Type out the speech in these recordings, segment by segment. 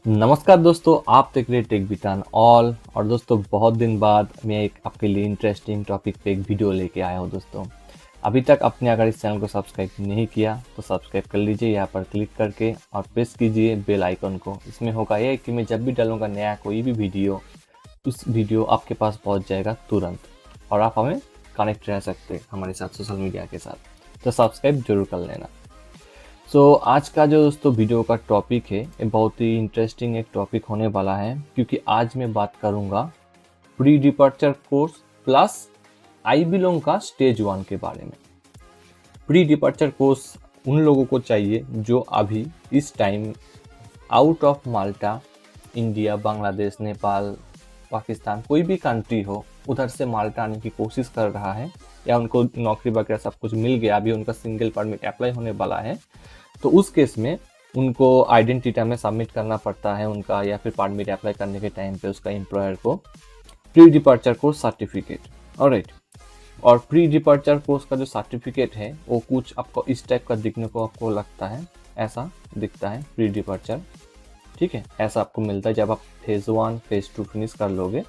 नमस्कार दोस्तों, आप देख रहे टेक बिटान ऑल। और दोस्तों बहुत दिन बाद मैं एक आपके लिए इंटरेस्टिंग टॉपिक पे एक वीडियो लेके आया हूँ। दोस्तों अभी तक आपने अगर इस चैनल को सब्सक्राइब नहीं किया तो सब्सक्राइब कर लीजिए यहाँ पर क्लिक करके और प्रेस कीजिए बेल आइकन को। इसमें होगा ये कि मैं जब भी डालूंगा नया कोई भी वीडियो, उस वीडियो आपके पास पहुँच जाएगा तुरंत और आप हमें कनेक्ट रह सकते हैं हमारे साथ सोशल मीडिया के साथ। तो सब्सक्राइब जरूर कर लेना। आज का जो दोस्तों वीडियो का टॉपिक है ये बहुत ही इंटरेस्टिंग एक टॉपिक होने वाला है, क्योंकि आज मैं बात करूंगा pre departure course plus I belong का स्टेज 1 के बारे में। प्री डिपार्चर कोर्स उन लोगों को चाहिए जो अभी इस time out of Malta, India, Bangladesh, Nepal, Pakistan, कोई भी कंट्री हो, उधर से माल्टा आने की कोशिश कर रहा है या उनको नौकरी वगैरह सब कुछ मिल गया, अभी उनका सिंगल परमिट अप्लाई होने वाला है। तो उस केस में उनको आइडेंटिटी में सबमिट करना पड़ता है उनका, या फिर परमिट अप्लाई करने के टाइम पे उसका एम्प्लॉयर को pre departure course certificate. Alright, और प्री डिपार्चर कोर्स का जो सर्टिफिकेट है वो कुछ आपको इस टाइप का दिखने को आपको लगता है, ऐसा दिखता है प्री डिपार्चर। ठीक है, ऐसा आपको मिलता है जब आप फेज 1 फेज 2 फिनिश कर लोगे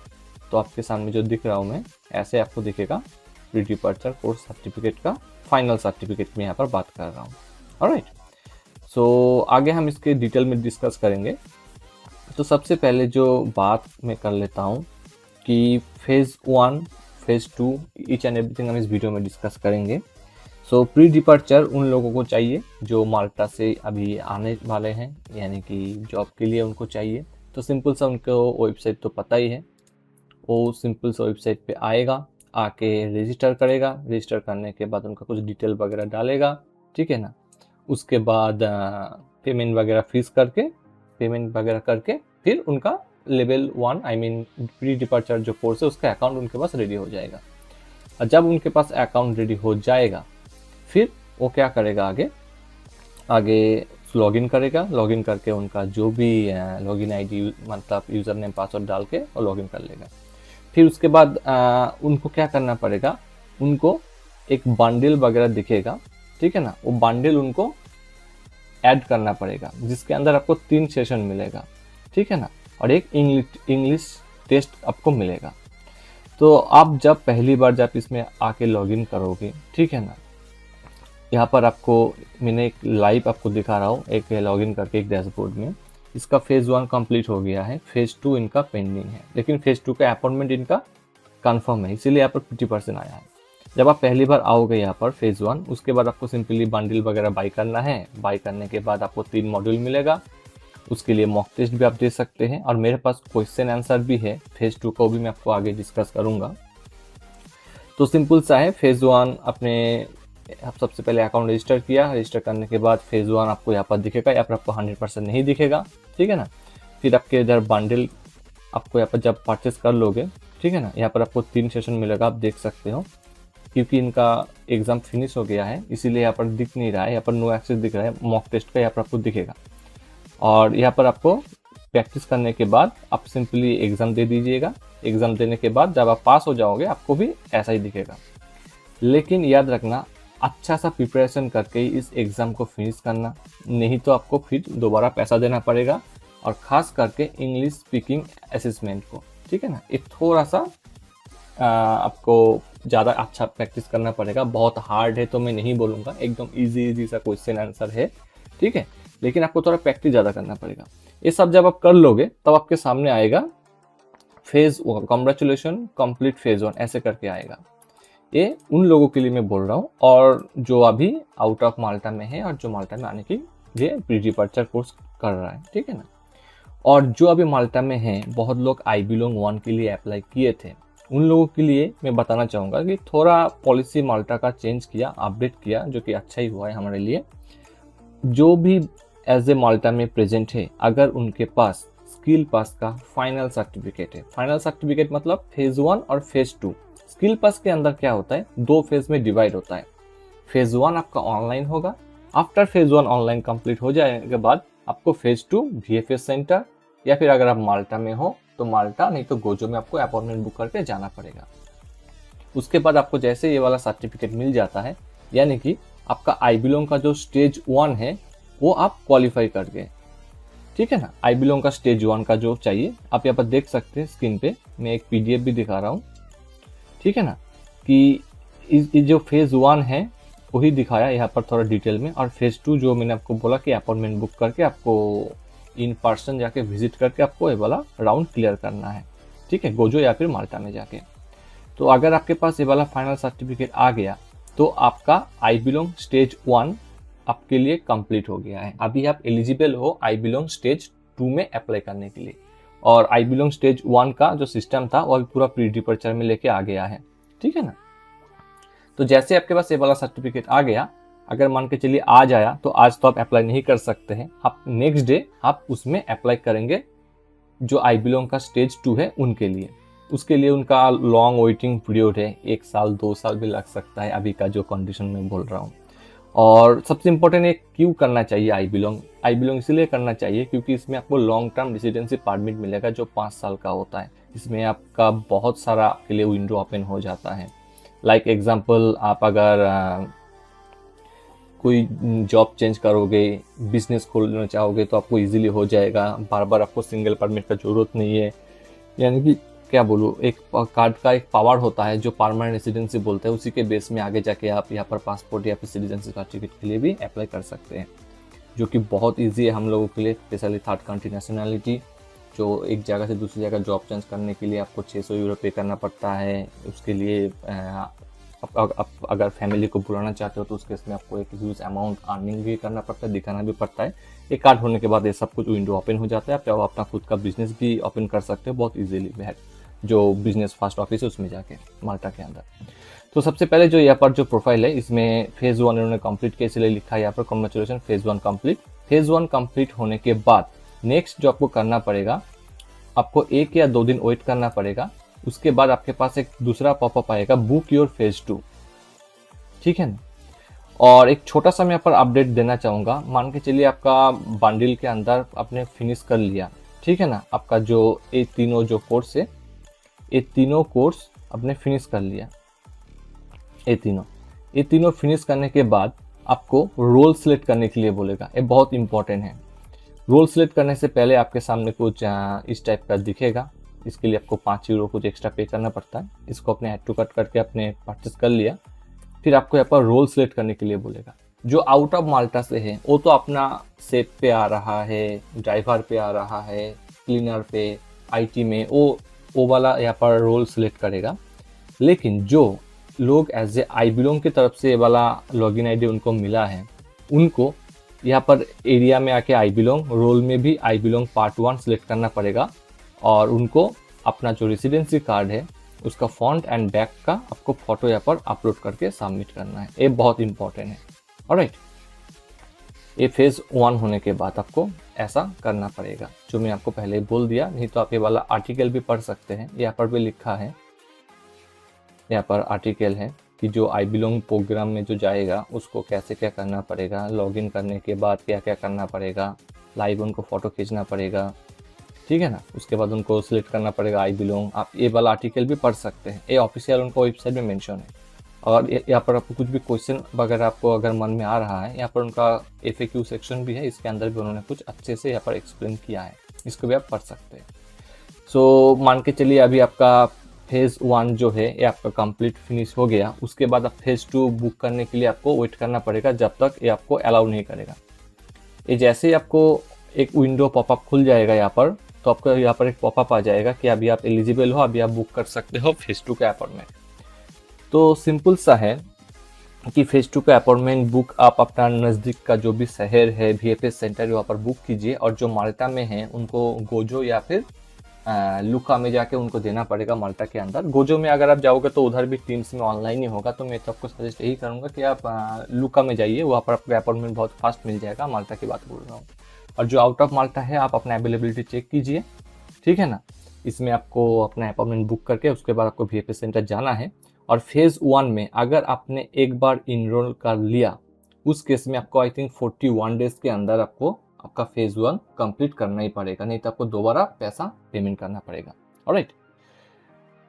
तो आपके सामने जो दिख रहा हूँ मैं, ऐसे आपको दिखेगा प्री डिपार्चर कोर्स सर्टिफिकेट का फाइनल सर्टिफिकेट में यहाँ पर बात कर रहा हूँ। ऑलराइट, आगे हम इसके डिटेल में डिस्कस करेंगे। तो सबसे पहले जो बात मैं कर लेता हूँ कि phase 1 phase 2 each and everything हम इस वीडियो में डिस्कस करेंगे। प्री डिपार्चर उन लोगों को चाहिए जो माल्टा से अभी आने वाले हैं, यानी कि जॉब के लिए उनको चाहिए। तो सिंपल सा उनको वेबसाइट तो पता ही है, वो सिंपल सा वेबसाइट पे आएगा, आके रजिस्टर करेगा। रजिस्टर करने के बाद उनका कुछ डिटेल वगैरह डालेगा, ठीक है ना। उसके बाद पेमेंट वगैरह करके फिर उनका level 1 I mean pre departure जो कोर्स है उसका अकाउंट उनके पास रेडी हो जाएगा। और जब उनके पास अकाउंट रेडी हो जाएगा फिर वो क्या करेगा, आगे लॉगिन करेगा। लॉगिन करके उनका जो भी लॉगिन आईडी मतलब यूज़र नेम पासवर्ड डाल के वो लॉगिन कर लेगा। फिर उसके बाद उनको क्या करना पड़ेगा, उनको एक बंडल वगैरह दिखेगा, ठीक है ना। वो बंडल उनको ऐड करना पड़ेगा जिसके अंदर आपको 3 सेशन मिलेगा, ठीक है ना, और एक इंग्लिश टेस्ट आपको मिलेगा। तो आप जब पहली बार जब इसमें आके लॉगिन करोगे, ठीक है ना, यहाँ पर आपको मैंने एक लाइव आपको दिखा रहा हूँ एक लॉगिन करके एक डैशबोर्ड में। इसका फेज 1 कंप्लीट हो गया है, फेज 2 इनका पेंडिंग है, लेकिन फेज 2 का अपॉइंटमेंट इनका कंफर्म है, इसीलिए यहाँ पर 50% आया है। जब आप पहली बार आओगे यहाँ पर फेज 1, उसके बाद आपको सिंपली बंडल वगैरह बाई करना है। बाई करने के बाद आपको 3 मॉड्यूल मिलेगा, उसके लिए मॉक टेस्ट भी आप दे सकते हैं, और मेरे पास क्वेश्चन आंसर भी है फेज 2 को भी मैं आपको आगे डिस्कस करूंगा। तो सिंपल सा है, फेज 1 आपने सबसे पहले अकाउंट रजिस्टर किया। रजिस्टर करने के बाद फेज 1 आपको यहाँ पर दिखेगा, यहाँ पर आपको 100% नहीं दिखेगा, ठीक है ना। फिर आपके इधर बंडल आपको यहाँ पर जब परचेस कर लोगे, ठीक है ना, यहाँ पर आपको 3 सेशन मिलेगा, आप देख सकते हो। क्योंकि इनका एग्जाम फिनिश हो गया है इसीलिए यहाँ पर दिख नहीं रहा है, यहाँ पर नो एक्सेस दिख रहा है। मॉक टेस्ट का यहाँ पर आपको दिखेगा, और यहाँ पर आपको प्रैक्टिस करने के बाद आप सिंपली एग्ज़ाम दे दीजिएगा। एग्ज़ाम देने के बाद जब आप पास हो जाओगे आपको भी ऐसा ही दिखेगा। लेकिन याद रखना, अच्छा सा प्रिपरेशन करके ही इस एग्ज़ाम को फिनिश करना, नहीं तो आपको फिर दोबारा पैसा देना पड़ेगा, और ख़ास करके इंग्लिश स्पीकिंग असेसमेंट को, ठीक है ना, ये थोड़ा सा आपको ज़्यादा अच्छा प्रैक्टिस करना पड़ेगा। बहुत हार्ड है तो मैं नहीं बोलूँगा, एकदम इजी सा क्वेश्चन आंसर है, ठीक है, लेकिन आपको थोड़ा प्रैक्टिस ज़्यादा करना पड़ेगा। ये सब जब आप कर लोगे तब आपके सामने आएगा फेज 1 कॉन्ग्रेचुलेशन कंप्लीट फेज 1 ऐसे करके आएगा। ये उन लोगों के लिए मैं बोल रहा हूँ और जो अभी आउट ऑफ माल्टा में है और जो माल्टा में आने की लिए प्री डिपार्चर कोर्स कर रहा है, ठीक है ना। और जो अभी माल्टा में है, बहुत लोग आई बिलोंग 1 के लिए अप्लाई किए थे, उन लोगों के लिए मैं बताना चाहूँगा कि थोड़ा पॉलिसी माल्टा का चेंज किया, अपडेट किया, जो कि अच्छा ही हुआ है हमारे लिए। जो भी एज ए माल्टा में प्रेजेंट है, अगर उनके पास स्किल पास का फाइनल सर्टिफिकेट है, फाइनल सर्टिफिकेट मतलब फेज 1 और फेज 2। स्किल पास के अंदर क्या होता है, 2 फेज में डिवाइड होता है। फेज 1 आपका ऑनलाइन होगा, आफ्टर फेज 1 ऑनलाइन कंप्लीट हो जाने के बाद आपको फेज 2 VFS सेंटर, या फिर अगर आप माल्टा में हो तो माल्टा, नहीं तो गोजो में आपको अपॉइंटमेंट बुक करके जाना पड़ेगा। उसके बाद आपको जैसे ये वाला सर्टिफिकेट मिल जाता है, यानी कि आपका आई बिलोंग का जो स्टेज 1 है वो आप क्वालिफाई कर गए। ठीक है ना। आई बिलोंग का स्टेज 1 का जो चाहिए आप यहाँ पर देख सकते हैं स्क्रीन पे, मैं एक पीडीएफ भी दिखा रहा हूँ, ठीक है ना, कि इस जो फेज 1 है वही दिखाया यहाँ पर थोड़ा डिटेल में, और फेज 2 जो मैंने आपको बोला कि अपॉइंटमेंट बुक करके आपको इन पर्सन जाके विजिट करके आपको ये वाला राउंड क्लियर करना है, ठीक है, गोजो या फिर माल्टा में जाके। तो अगर आपके पास ये वाला फाइनल सर्टिफिकेट आ गया तो आपका आई बिलोंग स्टेज 1 आपके लिए कंप्लीट हो गया है। अभी आप एलिजिबल हो आई बिलोंग स्टेज 2 में अप्लाई करने के लिए, और आई बिलोंग स्टेज 1 का जो सिस्टम था वो अभी पूरा प्री डिपर्चर में लेके आ गया है, ठीक है ना। तो जैसे आपके पास ये वाला सर्टिफिकेट आ गया, अगर मान के चलिए आज आया, तो आज तो आप अप्लाई नहीं कर सकते हैं, आप नेक्स्ट डे आप उसमें अप्लाई करेंगे जो आई बिलोंग का स्टेज 2 है उनके लिए। उसके लिए उनका लॉन्ग वेटिंग पीरियड है, 1 साल 2 साल भी लग सकता है अभी का जो कंडीशन में बोल रहा हूँ। और सबसे इम्पोर्टेंट है क्यों करना चाहिए आई बिलोंग इसलिए करना चाहिए क्योंकि इसमें आपको लॉन्ग टर्म रेसिडेंसी परमिट मिलेगा जो 5 साल का होता है। इसमें आपका बहुत सारा आपके लिए विंडो ओपन हो जाता है। लाइक एग्जांपल, आप अगर कोई जॉब चेंज करोगे, बिजनेस खोलना चाहोगे तो आपको इजीली हो जाएगा, बार बार आपको सिंगल परमिट का जरूरत नहीं है। यानी कि क्या बोलूँ, एक कार्ड का एक पावर होता है जो परमानेंट रेसिडेंसी बोलते हैं, उसी के बेस में आगे जाके आप यहाँ पर पासपोर्ट या फिर सिटीजनशिप सर्टिफिकेट के लिए भी अप्लाई कर सकते हैं, जो कि बहुत ईजी है हम लोगों के लिए, स्पेशली थर्ड कंट्री नेशनलिटी। जो एक जगह से दूसरी जगह जॉब चेंज करने के लिए आपको 600 यूरो पे करना पड़ता है। उसके लिए अगर फैमिली को बुलाना चाहते हो तो उस केस में आपको एक ह्यूज अमाउंट अर्निंग भी करना पड़ता है, दिखाना भी पड़ता है। एक कार्ड होने के बाद ये सब कुछ विंडो ओपन हो जाता है, आप अपना खुद का बिजनेस भी ओपन कर सकते हो बहुत इजीली, जो बिजनेस फर्स्ट ऑफिस है उसमें जाके माल्टा के अंदर। तो सबसे पहले जो यहाँ पर जो प्रोफाइल है इसमें फेज 1 इन्होंने कंप्लीट किया, इसलिए लिखा है यहाँ पर congratulation phase 1 complete. Phase 1 complete होने के बाद नेक्स्ट जो आपको करना पड़ेगा, आपको 1 या 2 दिन वेट करना पड़ेगा। उसके बाद आपके पास एक दूसरा पॉपअप आएगा, बुक योर फेज 2, ठीक है ना। और एक छोटा सा मैं यहाँ पर अपडेट देना चाहूँगा, मान के चलिए आपका बंडल के अंदर आपने फिनिश कर लिया, ठीक है ना, आपका जो ये तीनों जो कोर्स है, ये तीनों कोर्स आपने फिनिश कर लिया, ये तीनों फिनिश करने के बाद आपको रोल सिलेक्ट करने के लिए बोलेगा। ये बहुत इंपॉर्टेंट है। रोल सिलेक्ट करने से पहले आपके सामने कुछ इस टाइप का दिखेगा, इसके लिए आपको 5 यूरो कुछ एक्स्ट्रा पे करना पड़ता है। इसको अपने ऐड टू कट करके आपने परचेस कर लिया, फिर आपको यहाँ पर रोल सिलेक्ट करने के लिए बोलेगा। जो आउट ऑफ माल्टा से है वो तो अपना सेफ पे आ रहा है, ड्राइवर पे आ रहा है, क्लीनर पे, आईटी में, वो वाला यहाँ पर रोल सिलेक्ट करेगा। लेकिन जो लोग एज ए आई बिलोंग की तरफ से ये वाला लॉगिन आईडी उनको मिला है, उनको यहाँ पर एरिया में आके आई बिलोंग, रोल में भी आई बिलोंग पार्ट 1 सिलेक्ट करना पड़ेगा, और उनको अपना जो रेसिडेंसी कार्ड है उसका फ्रंट एंड बैक का आपको फोटो यहाँ पर अपलोड करके सबमिट करना है। ये बहुत इंपॉर्टेंट है। ऑलराइट, ये फेज 1 होने के बाद आपको ऐसा करना पड़ेगा, जो मैं आपको पहले बोल दिया। नहीं तो आप ये वाला आर्टिकल भी पढ़ सकते हैं, यहाँ पर भी लिखा है, यहाँ पर आर्टिकल है कि जो आई बिलोंग प्रोग्राम में जो जाएगा उसको कैसे क्या करना पड़ेगा, लॉगिन करने के बाद क्या क्या करना पड़ेगा, लाइव उनको फोटो खींचना पड़ेगा, ठीक है ना। उसके बाद उनको सिलेक्ट करना पड़ेगा आई बिलोंग। आप ये वाला आर्टिकल भी पढ़ सकते हैं, ये ऑफिशियल उनका वेबसाइट में मेंशन है। और यहाँ पर आपको कुछ भी क्वेश्चन वगैरह आपको अगर मन में आ रहा है, यहाँ पर उनका FAQ सेक्शन भी है, इसके अंदर भी उन्होंने कुछ अच्छे से यहाँ पर एक्सप्लेन किया है, इसको भी आप पढ़ सकते हैं। सो मान के चलिए अभी आपका फेज 1 जो है ये आपका कंप्लीट फिनिश हो गया। उसके बाद आप फेज 2 बुक करने के लिए आपको वेट करना पड़ेगा, जब तक ये आपको अलाउ नहीं करेगा। ये जैसे ही आपको एक विंडो पॉपअप खुल जाएगा यहाँ पर, तो आपको यहाँ पर एक पॉपअप आ जाएगा कि अभी आप एलिजिबल हो, अभी आप बुक कर सकते हो फेज 2 का अपॉइंटमेंट। तो सिंपल सा है कि फेज 2 का अपॉइंटमेंट बुक आप अपना नज़दीक का जो भी शहर है VFS सेंटर वहाँ पर बुक कीजिए, और जो माल्टा में है उनको गोजो या फिर लुका में जाके उनको देना पड़ेगा माल्टा के अंदर। गोजो में अगर आप जाओगे तो उधर भी टीम्स में ऑनलाइन ही होगा, तो मैं तो आपको सजेस्ट यही करूँगा कि आप लुका में जाइए, वहाँ पर आपका अपॉइंटमेंट बहुत फास्ट मिल जाएगा। माल्टा की बात बोल रहा हूँ। और जो आउट ऑफ माल्टा है आप अपना अवेलेबिलिटी चेक कीजिए, ठीक है ना। इसमें आपको अपना अपॉइंटमेंट बुक करके उसके बाद आपको VFS सेंटर जाना है। और फेज 1 में अगर आपने एक बार इनरोल कर लिया, उस केस में आपको आई थिंक 41 डेज के अंदर आपको आपका फेज 1 कंप्लीट करना ही पड़ेगा, नहीं तो आपको दोबारा पैसा पेमेंट करना पड़ेगा। ऑलराइट,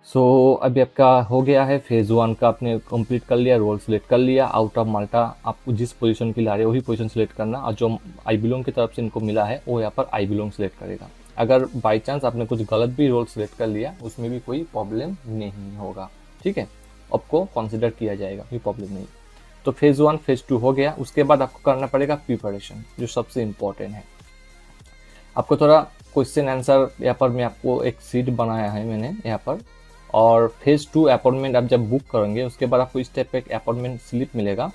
अभी आपका हो गया है फेज़ 1 का, आपने कंप्लीट कर लिया, रोल सिलेक्ट कर लिया। आउट ऑफ माल्टा आपको जिस पोजीशन की ला रहे हो वही पोजीशन सिलेक्ट करना, और जो आई बिलोंग की तरफ से इनको मिला है वो यहाँ पर आई बिलोंग सिलेक्ट करेगा। अगर बाई चांस आपने कुछ गलत भी रोल सिलेक्ट कर लिया उसमें भी कोई प्रॉब्लम नहीं होगा, ठीक है, आपको कंसिडर किया जाएगा, कोई प्रॉब्लम नहीं। तो फेज़ 1 फेज़ 2 हो गया। उसके बाद आपको करना पड़ेगा प्रिपरेशन, जो सबसे इम्पोर्टेंट है। आपको थोड़ा क्वेश्चन आंसर यहाँ पर मैं आपको एक सीट बनाया है मैंने यहाँ पर, और फेज़ 2 अपॉइंटमेंट आप जब बुक करेंगे उसके बाद आपको इस टाइप का एक अपॉइंटमेंट स्लिप मिलेगा।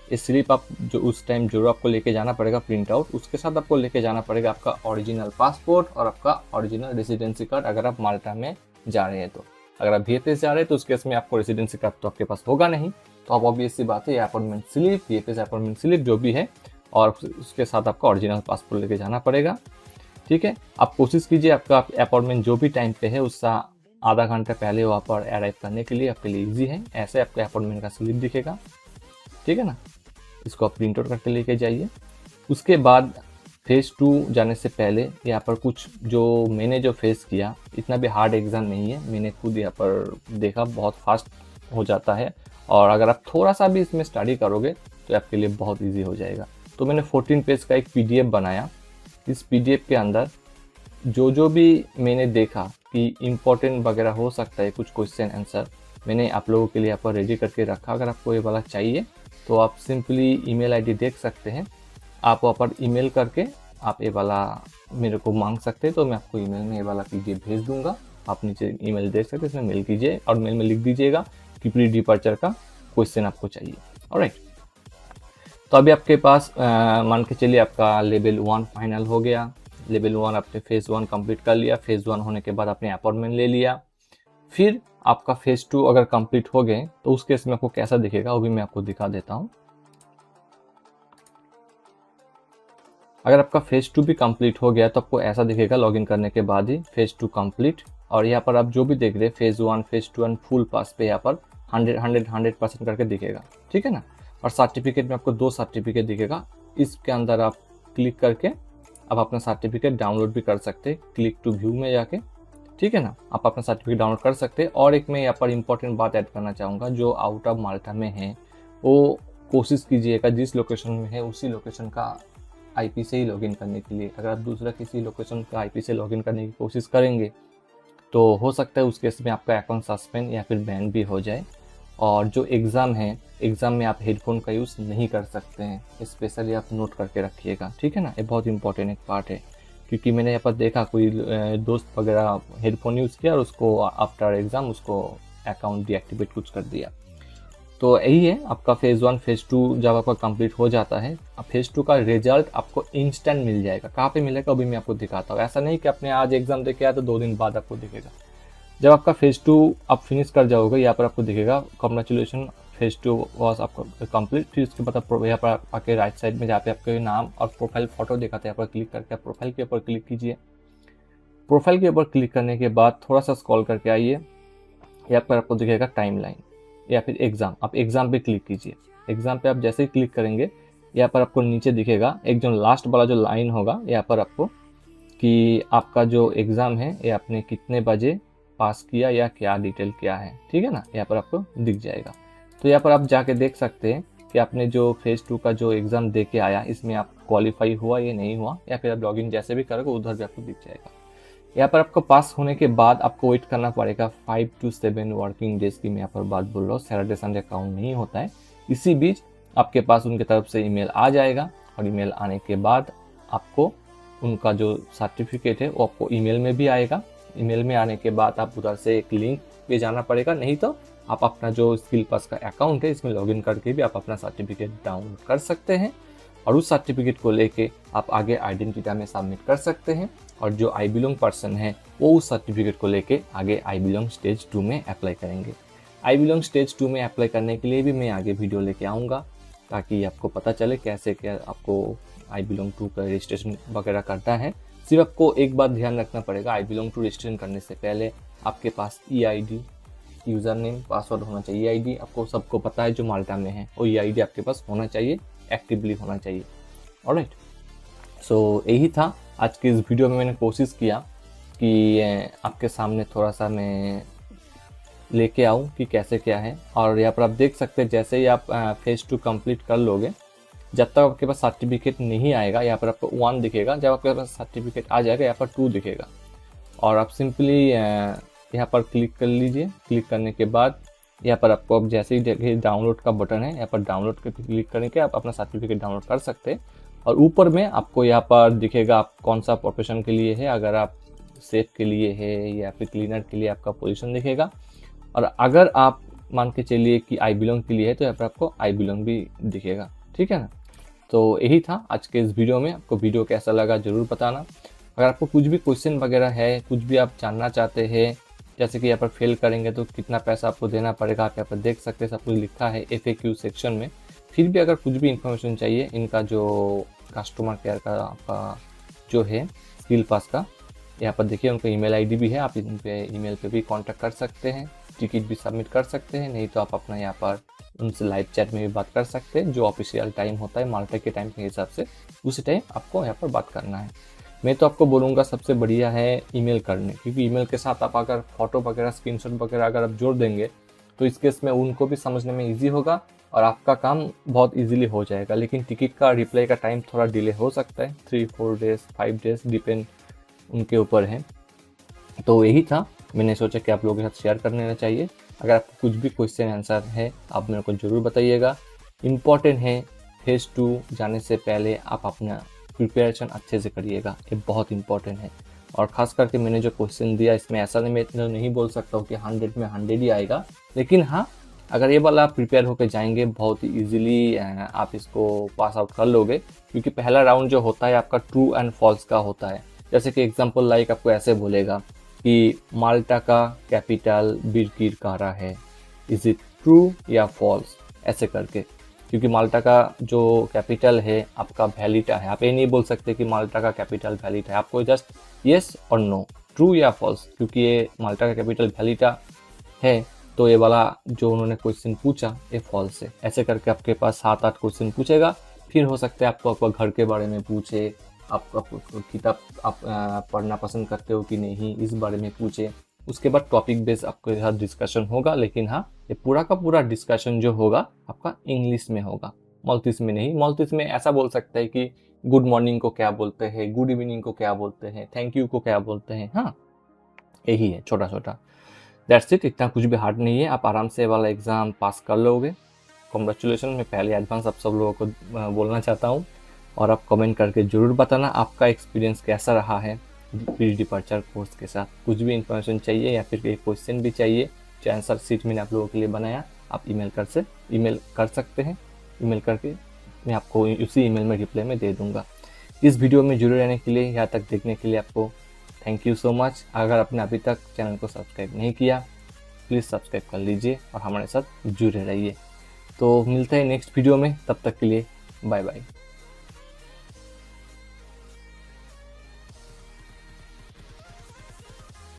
इस स्लिप आप जो उस टाइम जरूर आपको लेके जाना पड़ेगा प्रिंट आउट। उसके साथ आपको लेके जाना पड़ेगा आपका ओरिजिनल पासपोर्ट और आपका ओरिजिनल रेसिडेंसी कार्ड, अगर आप माल्टा में जा रहे हैं तो। अगर आप VFS जा रहे हैं तो उस केस में आपको रेसिडेंसी कार्ड तो आपके पास होगा नहीं, तो आप ऑब्वियस सी बात है appointment slip, VFS appointment slip जो भी है, और उसके साथ आपका ओरिजिनल पासपोर्ट लेके जाना पड़ेगा, ठीक है। आप कोशिश कीजिए आपका अपॉइंटमेंट जो भी टाइम पे है उससे आधा घंटा पहले वहाँ पर अराइव करने के लिए आपके लिए ईजी है। ऐसे आपका अपॉइंटमेंट का स्लिप दिखेगा, ठीक है ना। इसको आप प्रिंट आउट करके लेके जाइए। उसके बाद फेज़ 2 जाने से पहले यहाँ पर कुछ जो मैंने जो फेस किया, इतना भी हार्ड एग्ज़ाम नहीं है, मैंने खुद यहाँ पर देखा, बहुत फास्ट हो जाता है, और अगर आप थोड़ा सा भी इसमें स्टडी करोगे तो आपके लिए बहुत ईजी हो जाएगा। तो मैंने 14 पेज का एक PDF बनाया। इस PDF के अंदर जो भी मैंने देखा कि इम्पोर्टेंट वगैरह हो सकता है कुछ क्वेश्चन आंसर, मैंने आप लोगों के लिए यहाँ पर रेडी करके रखा। अगर आपको ये वाला चाहिए तो आप सिंपली ईमेल आईडी देख सकते हैं, आप वहाँ पर ईमेल करके आप ये वाला मेरे को मांग सकते हैं, तो मैं आपको ईमेल में ये वाला PDF भेज दूंगा। आप नीचे ईमेल देख सकते हैं, इसमें मेल कीजिए और मेल में लिख दीजिएगा कि प्री डिपार्चर का क्वेश्चन आपको चाहिए। ऑलराइट, तो अभी आपके पास मान के चलिए आपका लेवल 1 फाइनल हो गया। लेवल 1 आपने फेज़ 1 कंप्लीट कर लिया। फेज़ 1 होने के बाद आपने अपॉइंटमेंट ले लिया। फिर आपका फेज़ 2 अगर कंप्लीट हो गए तो उस केस में आपको कैसा दिखेगा वो भी मैं आपको दिखा देता हूँ। अगर आपका फेज़ 2 भी कंप्लीट हो गया तो आपको ऐसा दिखेगा लॉगिन करने के बाद ही, फेज़ 2 कंप्लीट। और यहाँ पर आप जो भी देख रहे हैं फेज़ 1 फेज़ 2 एंड फुल पास पे यहाँ पर 100% करके दिखेगा, ठीक है ना। और सर्टिफिकेट में आपको 2 सर्टिफिकेट दिखेगा। इसके अंदर आप क्लिक करके आप अपना सर्टिफिकेट डाउनलोड भी कर सकते हैं, क्लिक टू व्यू में जाके, ठीक है ना। आप अपना सर्टिफिकेट डाउनलोड कर सकते हैं। और एक मैं यहाँ पर इंपॉर्टेंट बात ऐड करना चाहूँगा, जो आउट ऑफ माल्टा में है वो कोशिश कीजिएगा जिस लोकेशन में है उसी लोकेशन का IP से ही लॉगिन करने के लिए। अगर आप दूसरा किसी लोकेशन का IP से लॉगिन करने की कोशिश करेंगे तो हो सकता है उस केस में आपका अकाउंट सस्पेंड या फिर बैन भी हो जाए। और जो एग्ज़ाम है, एग्ज़ाम में आप हेडफोन का यूज़ नहीं कर सकते हैं, स्पेशली आप नोट करके रखिएगा, ठीक है ना। ये बहुत इंपॉर्टेंट एक पार्ट है, क्योंकि मैंने यहाँ पर देखा कोई दोस्त वगैरह हेडफोन यूज़ किया और उसको आफ्टर एग्ज़ाम उसको अकाउंट डीएक्टिवेट कुछ कर दिया। तो यही है आपका फेज़ 1 फेज़ 2 जब आपका कंप्लीट हो जाता है, अब फेज़ 2 का रिजल्ट आपको इंस्टेंट मिल जाएगा। कहाँ पे मिलेगा अभी मैं आपको दिखाता हूँ। ऐसा नहीं कि आपने आज एग्जाम दे के आया तो 2 दिन बाद आपको दिखेगा। जब आपका फेज़ 2 आप फिनिश कर जाओगे यहाँ पर आपको दिखेगा कॉन्ग्रेचुलेशन फेज़ 2 वॉज आपका कंप्लीट। फिर उसके बाद आप यहाँ पर आके राइट साइड में जहाँ पे आपके नाम और प्रोफाइल फोटो दिखाते हैं, यहाँ पर क्लिक करके आप प्रोफाइल के ऊपर क्लिक कीजिए। प्रोफाइल के ऊपर क्लिक करने के बाद थोड़ा सा स्क्रॉल करके आइए, यहाँ पर आपको दिखेगा टाइमलाइन या फिर एग्ज़ाम। आप एग्ज़ाम पे क्लिक कीजिए। एग्ज़ाम पे आप जैसे ही क्लिक करेंगे यहाँ पर आपको नीचे दिखेगा एक जो लास्ट वाला जो लाइन होगा, यहाँ पर आपको कि आपका जो एग्ज़ाम है ये आपने कितने बजे पास किया या क्या डिटेल क्या है, ठीक है ना, यहाँ पर आपको दिख जाएगा। तो यहाँ पर आप जाके देख सकते हैं कि आपने जो फेज़ 2 का जो एग्ज़ाम दे के आया इसमें आप क्वालिफाई हुआ या नहीं हुआ, या फिर आप लॉगिन जैसे भी करोगे उधर भी आपको दिख जाएगा। यहाँ पर आपको पास होने के बाद आपको वेट करना पड़ेगा 5 to 7 वर्किंग डेज की। मैं यहाँ पर बात बोल रहा हूँ, सैटरडे संडे काउंट नहीं होता है। इसी बीच आपके पास उनके तरफ से ईमेल आ जाएगा, और ईमेल आने के बाद आपको उनका जो सर्टिफिकेट है वो आपको ईमेल में भी आएगा। ईमेल में आने के बाद आप उधर से एक लिंक पे जाना पड़ेगा, नहीं तो आप अपना जो स्किल पास का अकाउंट है इसमें लॉगिन करके भी आप अपना सर्टिफिकेट डाउनलोड कर सकते हैं, और उस सर्टिफिकेट को लेके आप आगे आइडेंटिटी में सबमिट कर सकते हैं। और जो आई बिलोंग पर्सन है वो उस सर्टिफिकेट को लेके आगे आई बिलोंग स्टेज 2 में अप्लाई करेंगे। आई बिलोंग स्टेज 2 में अप्लाई करने के लिए भी मैं आगे वीडियो लेके आऊँगा, ताकि आपको पता चले कैसे क्या आपको आई बिलोंग 2 का रजिस्ट्रेशन वगैरह करता है। सिर्फ आपको एक बात ध्यान रखना पड़ेगा, आई बिलोंग 2 रजिस्ट्रेशन करने से पहले आपके पास EID, यूज़र नेम पासवर्ड होना चाहिए। EID आपको सबको पता है जो माल्टा में है, और EID आपके पास होना चाहिए, एक्टिवली होना चाहिए। ऑलराइट, सो यही था आज की इस वीडियो में। मैंने कोशिश किया कि आपके सामने थोड़ा सा मैं लेके आऊँ कि कैसे क्या है। और यहाँ पर आप देख सकते हैं जैसे ही आप फेज 2 कंप्लीट कर लोगे, जब तक आपके पास सर्टिफिकेट नहीं आएगा, यहाँ पर आपको 1 दिखेगा, जब आपके पास सर्टिफिकेट आ जाएगा यहाँ पर 2 दिखेगा। और आप सिंपली यहाँ पर क्लिक कर लीजिए। क्लिक करने के बाद यहाँ पर आपको अब जैसे ही देखिए डाउनलोड का बटन है, यहाँ पर डाउनलोड के क्लिक करने के आप अपना सर्टिफिकेट डाउनलोड कर सकते हैं। और ऊपर में आपको यहाँ पर दिखेगा आप कौन सा प्रोफेशन के लिए है, अगर आप सेफ के लिए है या फिर क्लीनर के लिए आपका पोजीशन दिखेगा। और अगर आप मान के चलिए कि आई बिलोंग के लिए है तो यहाँ पर आपको आई बिलोंग भी दिखेगा। ठीक है ना। तो यही था आज के इस वीडियो में। आपको वीडियो कैसा लगा ज़रूर बताना। अगर आपको कुछ भी क्वेश्चन वगैरह है, कुछ भी आप जानना चाहते हैं, जैसे कि यहाँ पर फेल करेंगे तो कितना पैसा आपको देना पड़ेगा, आप यहाँ पर देख सकते हैं सब कुछ लिखा है FAQ सेक्शन में। फिर भी अगर कुछ भी इन्फॉर्मेशन चाहिए, इनका जो कस्टमर केयर का आपका जो है स्किल पास का, यहाँ पर देखिए उनका ईमेल आईडी भी है, आप इन पे ईमेल पे भी कांटेक्ट कर सकते हैं, टिकट भी सबमिट कर सकते हैं। नहीं तो आप अपना यहाँ पर उनसे लाइव चैट में भी बात कर सकते हैं, जो ऑफिशियल टाइम होता है माल्टा के टाइम के हिसाब से, उसी टाइम आपको यहाँ पर बात करना है। मैं तो आपको बोलूँगा सबसे बढ़िया है ईमेल करने, क्योंकि ईमेल के साथ आप अगर फोटो वगैरह स्क्रीनशॉट वगैरह अगर आप जोड़ देंगे तो इस केस में उनको भी समझने में ईजी होगा और आपका काम बहुत ईजिली हो जाएगा। लेकिन टिकट का रिप्लाई का टाइम थोड़ा डिले हो सकता है, 3-4 डेज 5 डेज डिपेंड उनके ऊपर है। तो यही था, मैंने सोचा कि आप लोगों के साथ शेयर कर लेना चाहिए। अगर आपको कुछ भी क्वेश्चन आंसर है आप मेरे को ज़रूर बताइएगा। इम्पॉर्टेंट है फेज़ 2 जाने से पहले आप अपना प्रिपरेशन अच्छे से करिएगा, ये बहुत इंपॉर्टेंट है। और ख़ास करके मैंने जो क्वेश्चन दिया इसमें ऐसा नहीं, मैं इतना नहीं बोल सकता हूँ कि 100 में 100 ही आएगा, लेकिन हाँ अगर ये वाला आप प्रिपेयर होकर जाएंगे बहुत ही ईजिली आप इसको पास आउट कर लोगे। क्योंकि पहला राउंड जो होता है आपका ट्रू एंड फॉल्स का होता है। जैसे कि एग्जाम्पल लाइक आपको ऐसे बोलेगा कि माल्टा का कैपिटल बिरकिरकारा है, इज इट ट्रू या फॉल्स, ऐसे करके। क्योंकि माल्टा का जो कैपिटल है आपका वैलिटा है, आप ये नहीं बोल सकते कि माल्टा का कैपिटल वैलिटा है, आपको जस्ट यस और नो, ट्रू या फॉल्स। क्योंकि ये माल्टा का कैपिटल वैलिटा है तो ये वाला जो उन्होंने क्वेश्चन पूछा ये फॉल्स है। ऐसे करके आपके पास 7-8 क्वेश्चन पूछेगा। फिर हो सकता है आपको आपका घर के बारे में पूछे, आपका किताब आप पढ़ना पसंद करते हो कि नहीं, इस बारे में पूछे। उसके बाद टॉपिक बेस आपके साथ डिस्कशन होगा। लेकिन हाँ ये पूरा का पूरा डिस्कशन जो होगा आपका इंग्लिश में होगा, मल्टीस में नहीं। मल्टीस में ऐसा बोल सकता है कि गुड मॉर्निंग को क्या बोलते हैं, गुड इवनिंग को क्या बोलते हैं, थैंक यू को क्या बोलते हैं। हाँ यही है छोटा छोटा, दैट्स इट। इतना कुछ भी हार्ड नहीं है, आप आराम से वाला एग्ज़ाम पास कर लोगे। कॉन्ग्रेचुलेसन, मैं पहले एडवांस आप सब लोगों को बोलना चाहता हूँ। और आप कमेंट करके ज़रूर बताना आपका एक्सपीरियंस कैसा रहा है प्री डिपार्चर कोर्स के साथ। कुछ भी इन्फॉर्मेशन चाहिए या फिर कोई क्वेश्चन भी चाहिए, जो आंसर सीट मैंने आप लोगों के लिए बनाया, आप ईमेल कर सकते हैं। ईमेल करके मैं आपको उसी ईमेल में रिप्लाई में दे दूँगा। इस वीडियो में जुड़े रहने के लिए, यहाँ तक देखने के लिए आपको थैंक यू सो मच। अगर आपने अभी तक चैनल को सब्सक्राइब नहीं किया प्लीज़ सब्सक्राइब कर लीजिए और हमारे साथ जुड़े रहिए। तो मिलते हैं नेक्स्ट वीडियो में, तब तक के लिए बाय बाय।